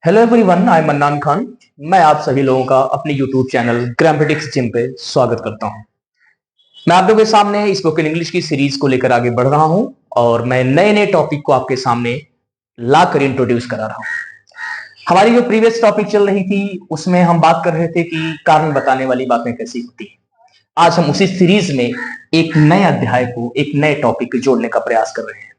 Hello everyone, I am mannan Khan. मैं आप सभी लोगों का अपने यूट्यूब चैनल ग्रामेटिक्स जिम पे स्वागत करता हूं। मैं आप लोगों के सामने स्पोकन इंग्लिश की सीरीज को लेकर आगे बढ़ रहा हूं और मैं नए नए टॉपिक को आपके सामने लाकर इंट्रोड्यूस करा रहा हूं। हमारी जो प्रीवियस टॉपिक चल रही थी उसमें हम बात कर रहे थे कि कारण बताने वाली बातें कैसी होती है। आज हम उसी सीरीज में एक नए अध्याय को, एक नए टॉपिक को जोड़ने का प्रयास कर रहे हैं।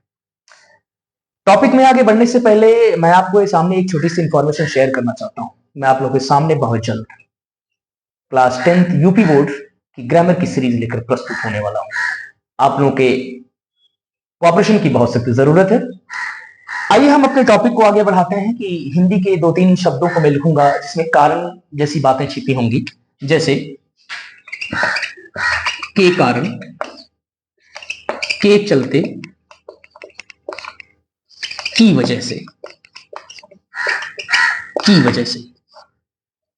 टॉपिक में आगे बढ़ने से पहले मैं आपको सामने एक छोटी सी इंफॉर्मेशन शेयर करना चाहता हूं। मैं आप लोगों के सामने बहुत जल्द क्लास 10th यूपी बोर्ड की ग्रामर की सीरीज लेकर प्रस्तुत होने वाला हूं। आप लोगों के कोऑपरेशन की बहुत सख्त जरूरत है। आइए हम अपने टॉपिक को आगे बढ़ाते हैं कि हिंदी के 2-3 शब्दों को मैं लिखूंगा जिसमें कारण जैसी बातें छिपी होंगी, जैसे के कारण, के चलते, की वजह से, की वजह से।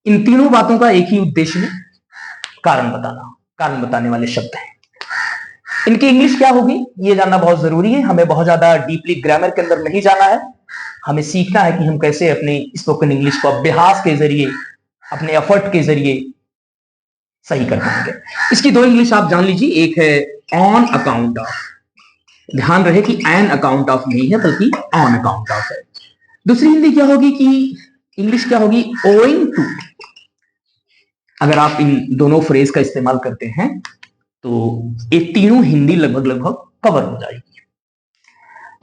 इन तीनों बातों का एक ही उद्देश्य है, कारण बताना, कारण बताने वाले शब्द हैं। इनकी इंग्लिश क्या होगी ये जानना बहुत जरूरी है। हमें बहुत ज्यादा डीपली ग्रामर के अंदर नहीं जाना है। हमें सीखना है कि हम कैसे अपनी स्पोकन इंग्लिश को अभ्यास के जरिए, अपने एफर्ट के जरिए सही कर पाएंगे। इसकी दो इंग्लिश आप जान लीजिए। एक है ऑन अकाउंट ऑफ, ध्यान रहे कि एन अकाउंट ऑफ नहीं है बल्कि ऑन अकाउंट ऑफ है। दूसरी हिंदी क्या होगी कि इंग्लिश क्या होगी, ओइंग टू। अगर आप इन दोनों फ्रेज का इस्तेमाल करते हैं तो ये तीनों हिंदी लगभग लगभग कवर हो जाएगी।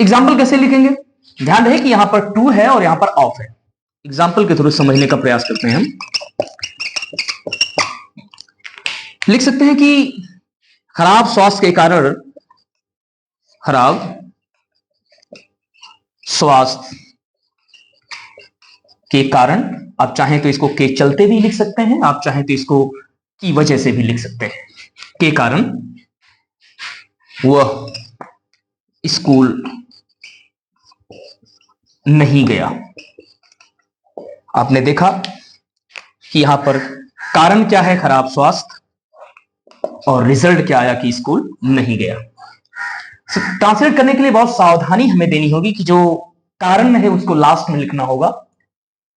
एग्जाम्पल कैसे लिखेंगे, ध्यान रहे कि यहां पर टू है और यहां पर ऑफ है। एग्जाम्पल के थ्रू समझने का प्रयास करते हैं। हम लिख सकते हैं कि खराब स्वास्थ्य के कारण, खराब स्वास्थ्य के कारण, आप चाहें तो इसको के चलते भी लिख सकते हैं, आप चाहें तो इसको की वजह से भी लिख सकते हैं। के कारण वह स्कूल नहीं गया। आपने देखा कि यहां पर कारण क्या है, खराब स्वास्थ्य, और रिजल्ट क्या आया कि स्कूल नहीं गया। ट्रांसलेट करने के लिए बहुत सावधानी हमें देनी होगी कि जो कारण है उसको लास्ट में लिखना होगा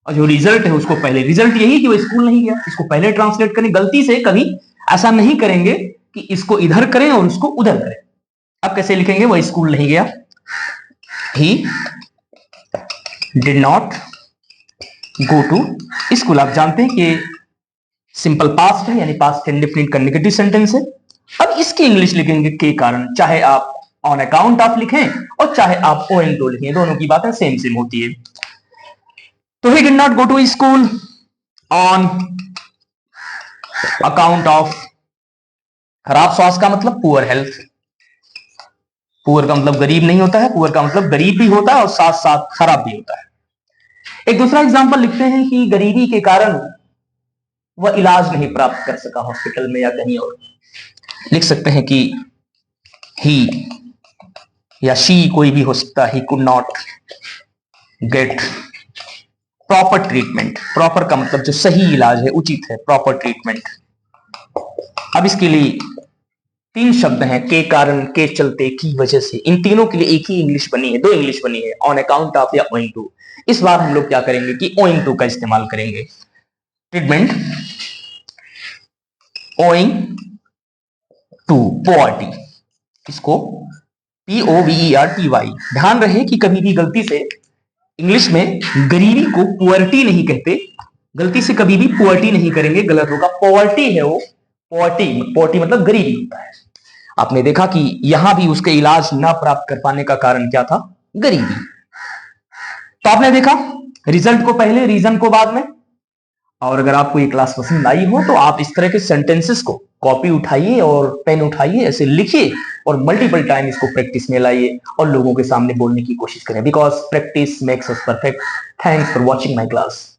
और जो रिजल्ट है उसको पहले। रिजल्ट यही कि वो स्कूल नहीं गया, इसको पहले ट्रांसलेट करें। गलती से कभी ऐसा नहीं करेंगे कि इसको इधर करें और उसको उधर करें। अब कैसे लिखेंगे, वो स्कूल नहीं गया, he did not go to school. आप जानते हैं कि सिंपल पास्ट है, यानी पास्ट इंडेफिनिट का नेगेटिव सेंटेंस है। अब इसकी इंग्लिश लिखेंगे के कारण, चाहे आप ऑन अकाउंट ऑफ लिखें और चाहे आप ओइंग टू लिखें, दोनों की बातें सेम सेम होती है। तो he did not go to school on account of खराब स्वास्थ्य का मतलब पुअर हेल्थ। पुअर का मतलब गरीब नहीं होता है, पुअर का मतलब गरीब भी होता है और साथ साथ खराब भी होता है। एक दूसरा एग्जांपल लिखते हैं कि गरीबी के कारण वह इलाज नहीं प्राप्त कर सका हॉस्पिटल में या कहीं और। लिख सकते हैं कि ही या शी, कोई भी हो सकता है, he could not get proper treatment. Proper का मतलब जो सही इलाज है, उचित है, प्रॉपर ट्रीटमेंट। अब इसके लिए 3 शब्द हैं, के कारण, के चलते, की वजह से। इन तीनों के लिए एक ही इंग्लिश बनी है, 2 इंग्लिश बनी है, ऑन अकाउंट ऑफ या ओइंग टू। इस बार हम लोग क्या करेंगे कि ओइंग टू का इस्तेमाल करेंगे। ट्रीटमेंट ओइंग टू पॉवर्टी, इसको POVERTY। ध्यान रहे कि कभी भी गलती से इंग्लिश में गरीबी को पुअर्टी नहीं कहते, गलती से कभी भी पुअर्टी नहीं करेंगे, गलत होगा। पॉवर्टी है वो, पॉवर्टी, पॉवर्टी मतलब गरीबी होता है। आपने देखा कि यहां भी उसके इलाज ना प्राप्त कर पाने का कारण क्या था, गरीबी। तो आपने देखा रिजल्ट को पहले, रीजन को बाद में। और अगर आपको ये क्लास पसंद आई हो तो आप इस तरह के सेंटेंसेस को कॉपी उठाइए और पेन उठाइए, ऐसे लिखिए और मल्टीपल टाइम इसको प्रैक्टिस में लाइए और लोगों के सामने बोलने की कोशिश करें, because practice makes us perfect. Thanks for watching my class.